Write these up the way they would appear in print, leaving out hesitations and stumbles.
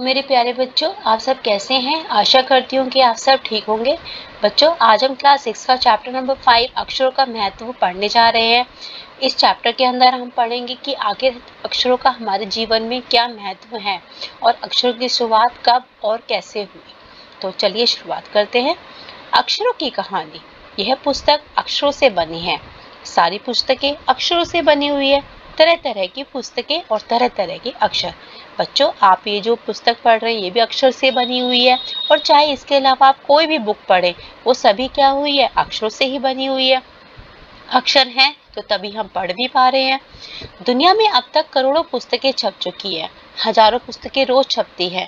मेरे प्यारे बच्चों, आप सब कैसे हैं? आशा करती हूँ कि आप सब ठीक होंगे। बच्चों, आज हम क्लास 6 का चैप्टर नंबर 5 अक्षरों का महत्व पढ़ने जा रहे हैं। इस चैप्टर के अंदर हम पढ़ेंगे कि आखिर अक्षरों का हमारे जीवन में क्या महत्व है और अक्षरों की शुरुआत कब और कैसे हुई। तो चलिए शुरुआत करते हैं। अक्षरों की कहानी। यह पुस्तक अक्षरों से बनी है। सारी पुस्तकें अक्षरों से बनी हुई है। तरह तरह की पुस्तकें और तरह तरह के अक्षर। बच्चों, आप ये जो पुस्तक पढ़ रहे हैं ये भी अक्षर से बनी हुई है, और चाहे इसके अलावा आप कोई भी बुक पढ़ें वो सभी क्या हुई है, अक्षरों से ही बनी हुई है। अक्षर हैं तो तभी हम पढ़ भी पा रहे हैं। दुनिया में अब तक करोड़ों पुस्तकें छप चुकी है। हजारों पुस्तकें रोज छपती है।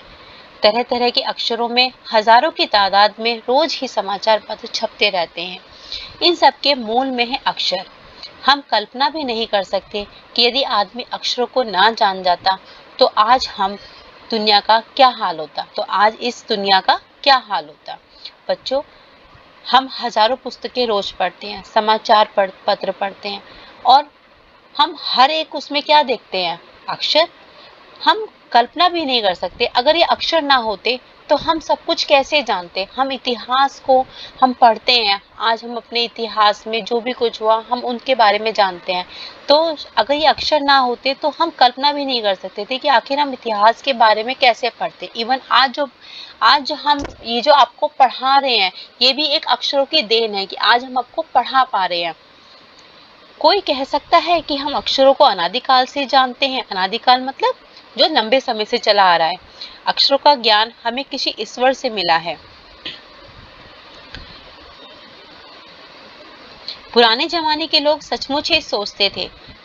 तरह तरह के अक्षरों में हजारों की तादाद में रोज ही समाचार पत्र छपते रहते हैं। इन सब के मूल में है अक्षर। हम कल्पना भी नहीं कर सकते कि यदि आदमी अक्षरों को ना जान जाता तो आज हम दुनिया का क्या हाल होता, तो आज इस दुनिया का क्या हाल होता। बच्चों, हम हजारों पुस्तकें रोज पढ़ते हैं, समाचार पत्र पढ़ते हैं, और हम हर एक उसमें क्या देखते हैं, अक्षर। हम कल्पना भी नहीं कर सकते अगर ये अक्षर ना होते तो हम सब कुछ कैसे जानते। हम इतिहास को हम पढ़ते हैं, आज हम अपने इतिहास में जो भी कुछ हुआ हम उनके बारे में जानते हैं। तो अगर ये अक्षर ना होते तो हम कल्पना भी नहीं कर सकते थे कि आखिर हम इतिहास के बारे में कैसे पढ़ते। इवन आज हम ये जो आपको पढ़ा रहे हैं ये भी एक अक्षरों की देन है कि आज हम आपको पढ़ा पा रहे हैं। कोई कह सकता है कि हम अक्षरों को अनादिकाल से जानते हैं। अनादिकाल मतलब जो लंबे समय से चला आ रहा है। अक्षरों का ज्ञान हमें किसी ईश्वर से मिला है। पुराने जमाने के लोग सचमुच ही सोचते थे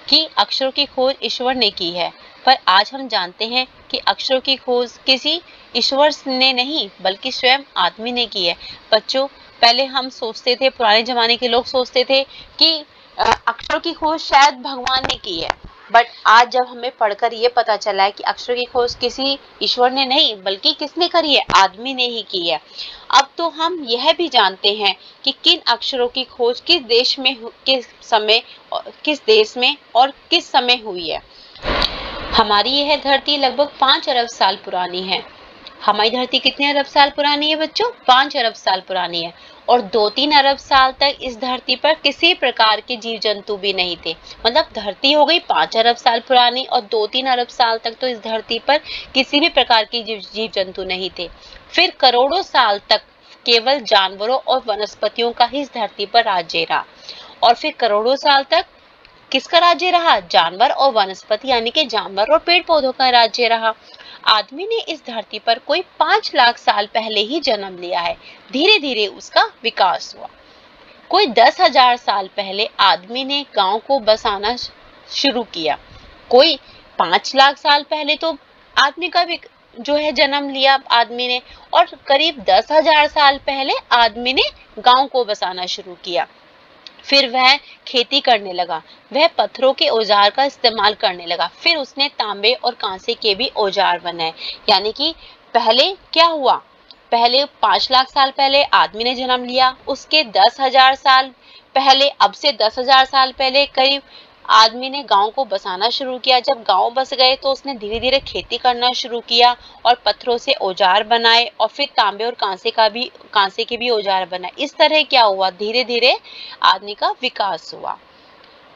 कि अक्षरों की खोज ईश्वर ने की है, पर आज हम जानते हैं कि अक्षरों की खोज किसी ईश्वर ने नहीं बल्कि स्वयं आदमी ने की है। बच्चों, पहले हम सोचते थे, पुराने जमाने के लोग सोचते थे कि अक्षरों की खोज शायद भगवान ने की है, बट आज जब हमें पढ़कर ये पता चला है कि अक्षरों की खोज किसी ईश्वर ने नहीं बल्कि किसने करी है, आदमी ने ही की है। अब तो हम यह भी जानते हैं कि किन अक्षरों की खोज किस देश में और किस समय हुई है। हमारी यह धरती लगभग 5 अरब साल पुरानी है। हमारी धरती कितने अरब साल पुरानी है बच्चों? 5 अरब साल पुरानी है। और 2-3 अरब साल तक इस धरती पर किसी प्रकार के जीव जंतु भी नहीं थे। मतलब धरती हो गई 5 अरब साल पुरानी और 2-3 अरब साल तक तो इस धरती पर किसी भी प्रकार के जीव जंतु नहीं थे। फिर करोड़ों साल तक केवल जानवरों और वनस्पतियों का ही इस धरती पर राज्य रहा। और फिर करोड़ों साल तक किसका राज्य रहा? जानवर और वनस्पति, यानी कि जानवर और पेड़ पौधों का राज्य रहा। आदमी ने इस धरती पर कोई 5 लाख साल पहले ही जन्म लिया है। धीरे धीरे उसका विकास हुआ। कोई 10,000 साल पहले आदमी ने गांव को बसाना शुरू किया। कोई 5 लाख साल पहले तो आदमी का जो है जन्म लिया आदमी ने, और करीब 10,000 साल पहले आदमी ने गांव को बसाना शुरू किया। फिर वह खेती करने लगा, वह पत्थरों के औजार का इस्तेमाल करने लगा। फिर उसने तांबे और कांसे के भी औजार बनाए। यानी कि पहले क्या हुआ, पहले 5 लाख साल पहले आदमी ने जन्म लिया, उसके 10,000 साल पहले, अब से 10,000 साल पहले करीब आदमी ने गांव को बसाना शुरू किया। जब गांव बस गए तो उसने धीरे धीरे खेती करना शुरू किया और पत्थरों से औजार बनाए, और फिर तांबे और कांसे के भी औजार बनाए। इस तरह क्या हुआ, धीरे धीरे आदमी का विकास हुआ।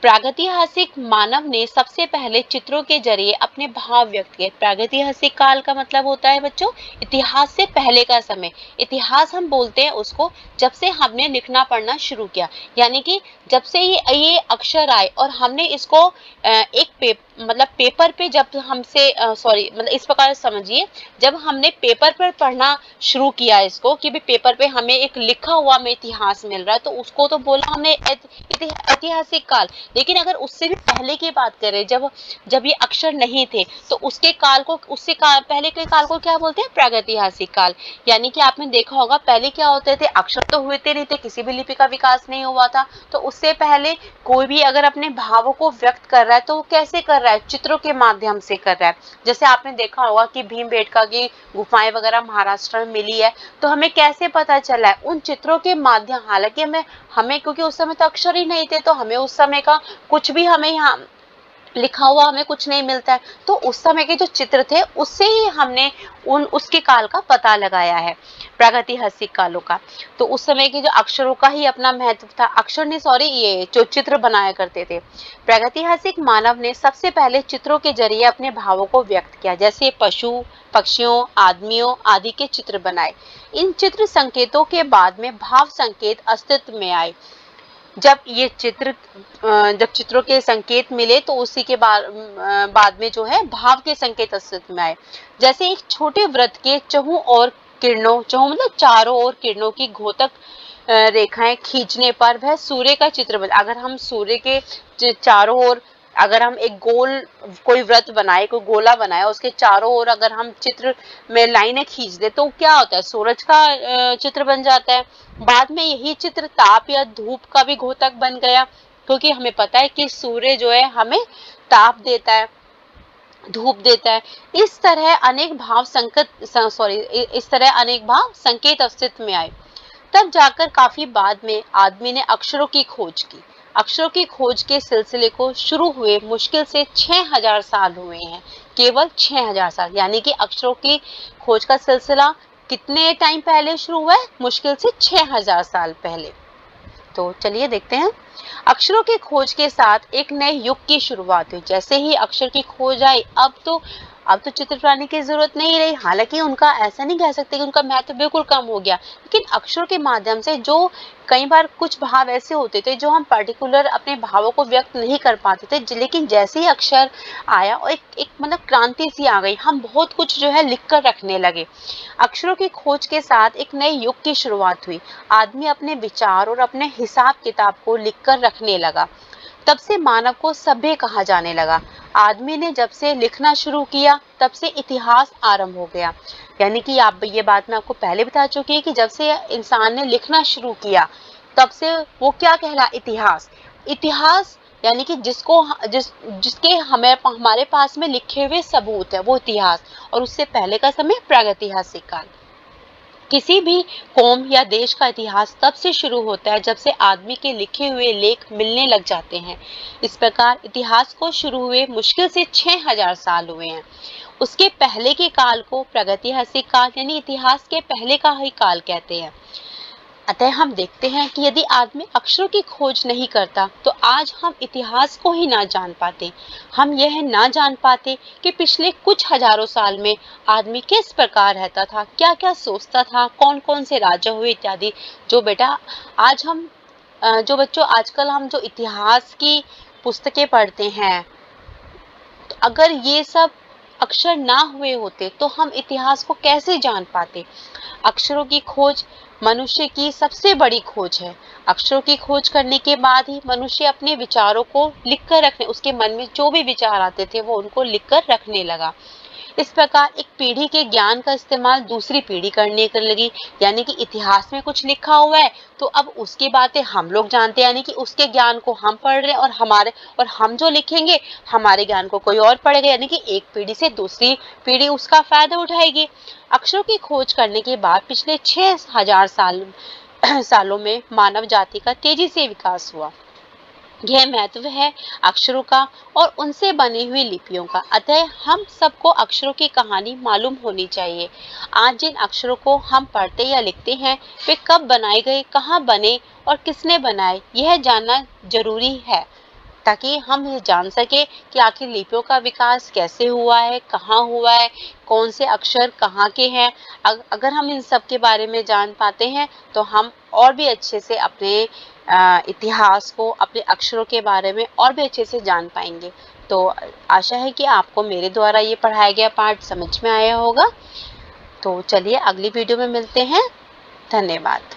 प्रागैतिहासिक मानव ने सबसे पहले चित्रों के जरिए अपने भाव व्यक्त किए। प्रागैतिहासिक काल का मतलब होता है बच्चों इतिहास से पहले का समय। इतिहास हम बोलते हैं उसको जब से हमने लिखना पढ़ना शुरू किया, यानी कि जब से ये अक्षर आए और हमने इसको एक पेपर पे जब हमसे मतलब इस प्रकार समझिए, जब हमने पेपर पर पढ़ना शुरू किया इसको कि भी पेपर पे हमें एक लिखा हुआ में इतिहास मिल रहा है, तो उसको तो बोला हमने ऐतिहासिक काल। लेकिन अगर उससे भी पहले की बात करें, जब ये अक्षर नहीं थे तो पहले के काल को क्या बोलते हैं? प्रागैतिहासिक काल। यानी कि आपने देखा होगा पहले क्या होते थे, अक्षर तो हुए नहीं थे, किसी भी लिपि का विकास नहीं हुआ था, तो उससे पहले कोई भी अगर अपने भावों को व्यक्त कर रहा है तो वो कैसे कर रहा है? चित्रों के माध्यम से कर रहा है। जैसे आपने देखा होगा कि भीमबेटका की गुफाएं वगैरह महाराष्ट्र में मिली है, तो हमें कैसे पता चला है? उन चित्रों के माध्यम। हालांकि हमें क्योंकि उस समय तो अक्षर ही नहीं थे, तो हमें उस समय का कुछ भी हमें यहाँ लिखा हुआ हमें कुछ नहीं मिलता है, तो उस समय के जो चित्र थे उससे ही हमने उसके काल का पता लगाया है, प्रागैतिहासिक कालों का। तो उस समय के जो अक्षरों का ही अपना महत्व था, अक्षर ने सॉरी ये जो चित्र बनाया करते थे। प्रागैतिहासिक मानव ने सबसे पहले चित्रों के जरिए अपने भावों को व्यक्त किया, जैसे पशु पक्षियों आदमियों आदि के चित्र बनाए। इन चित्र संकेतों के बाद में भाव संकेत अस्तित्व में आए। जब ये चित्र जब चित्रों के संकेत मिले तो उसी के बाद में जो है भाव के संकेत अस्तित्व में आए। जैसे एक छोटे वृत्त के चहुं मतलब चारों ओर किरणों की घोतक रेखाएं खींचने पर वह सूर्य का चित्र बन। अगर हम सूर्य के चारों ओर अगर हम एक गोल कोई वृत्त बनाए, कोई गोला बनाए, उसके चारों ओर अगर हम चित्र में लाइनें खींच दे तो क्या होता है, सूरज का चित्र बन जाता है। बाद में यही चित्र ताप या धूप का भी घोतक बन गया, क्योंकि हमें पता है कि सूर्य जो है हमें ताप देता है, धूप देता है। इस तरह अनेक भाव संकेत अस्तित्व में आए। तब जाकर काफी बाद में आदमी ने अक्षरों की खोज की। अक्षरों की खोज के सिलसिले को शुरू हुए मुश्किल से 6000 साल हुए हैं, केवल 6000 साल। यानी कि अक्षरों की खोज का सिलसिला कितने टाइम पहले शुरू हुआ है, मुश्किल से 6000 साल पहले। तो चलिए देखते हैं। अक्षरों की खोज के साथ एक नए युग की शुरुआत हुई। जैसे ही अक्षर की खोज आई, अब तो चित्र बनाने की जरूरत नहीं रही। हालांकि उनका ऐसा नहीं कह सकते कि उनका महत्व बिल्कुल कम हो गया, लेकिन अक्षरों के माध्यम से जो कई बार कुछ भाव ऐसे होते थे जो हम पर्टिकुलर अपने भावों को व्यक्त नहीं कर पाते थे, लेकिन जैसे ही अक्षर आया और एक मतलब क्रांति सी आ गई, हम बहुत कुछ जो है लिख कर रखने लगे। अक्षरों की खोज के साथ एक नए युग की शुरुआत हुई। आदमी अपने विचार और अपने हिसाब किताब को लिखकर रखने लगा। तब से मानव को सभ्य कहा जाने लगा। आदमी ने जब से लिखना शुरू किया तब से इतिहास आरंभ हो गया। यानी कि आप ये बात मैं आपको पहले बता चुकी है कि जब से इंसान ने लिखना शुरू किया तब से वो क्या कहला, इतिहास। इतिहास यानी कि जिसके हमारे पास में लिखे हुए सबूत है वो इतिहास। और उससे पहले का समय प्रागैतिहासिक काल। किसी भी कौम या देश का इतिहास तब से शुरू होता है जब से आदमी के लिखे हुए लेख मिलने लग जाते हैं। इस प्रकार इतिहास को शुरू हुए मुश्किल से 6000 साल हुए हैं। उसके पहले के काल को प्रागैतिहासिक काल यानी इतिहास के पहले का ही काल कहते हैं। अतः हम देखते हैं कि यदि आदमी अक्षरों की खोज नहीं करता तो आज हम इतिहास को ही ना जान पाते। हम यह ना जान पाते कि पिछले कुछ हजारों साल में आदमी किस प्रकार रहता था, क्या क्या सोचता था, कौन कौन से राजा हुए इत्यादि। जो बेटा आज हम जो बच्चों आजकल हम जो इतिहास की पुस्तकें पढ़ते हैं, तो अगर ये सब अक्षर ना हुए होते तो हम इतिहास को कैसे जान पाते। अक्षरों की खोज मनुष्य की सबसे बड़ी खोज है। अक्षरों की खोज करने के बाद ही मनुष्य अपने विचारों को लिखकर रखने, उसके मन में जो भी विचार आते थे वो उनको लिखकर रखने लगा। इस प्रकार एक पीढ़ी के ज्ञान का इस्तेमाल दूसरी पीढ़ी करने कर लगी। यानी कि इतिहास में कुछ लिखा हुआ है तो अब उसकी बातें हम लोग जानते हैं, यानी कि उसके ज्ञान को हम पढ़ रहे हैं और हम जो लिखेंगे हमारे ज्ञान को कोई और पढ़ेगा। यानी कि एक पीढ़ी से दूसरी पीढ़ी उसका फायदा उठाएगी। अक्षरों की खोज करने के बाद पिछले 6000 सालों में मानव जाति का तेजी से विकास हुआ। यह महत्व है अक्षरों का और उनसे बनी हुई लिपियों का। अतः हम सबको अक्षरों की कहानी मालूम होनी चाहिए। आज जिन अक्षरों को हम पढ़ते या लिखते हैं वे कब बनाए गए, कहाँ बने और किसने बनाए, यह जानना जरूरी है, ताकि हम ये जान सके कि आखिर लिपियों का विकास कैसे हुआ है, कहाँ हुआ है, कौन से अक्षर कहाँ के हैं। अगर हम इन सब के बारे में जान पाते हैं तो हम और भी अच्छे से अपने इतिहास को, अपने अक्षरों के बारे में और भी अच्छे से जान पाएंगे। तो आशा है कि आपको मेरे द्वारा ये पढ़ाया गया पाठ समझ में आया होगा। तो चलिए अगली वीडियो में मिलते हैं। धन्यवाद।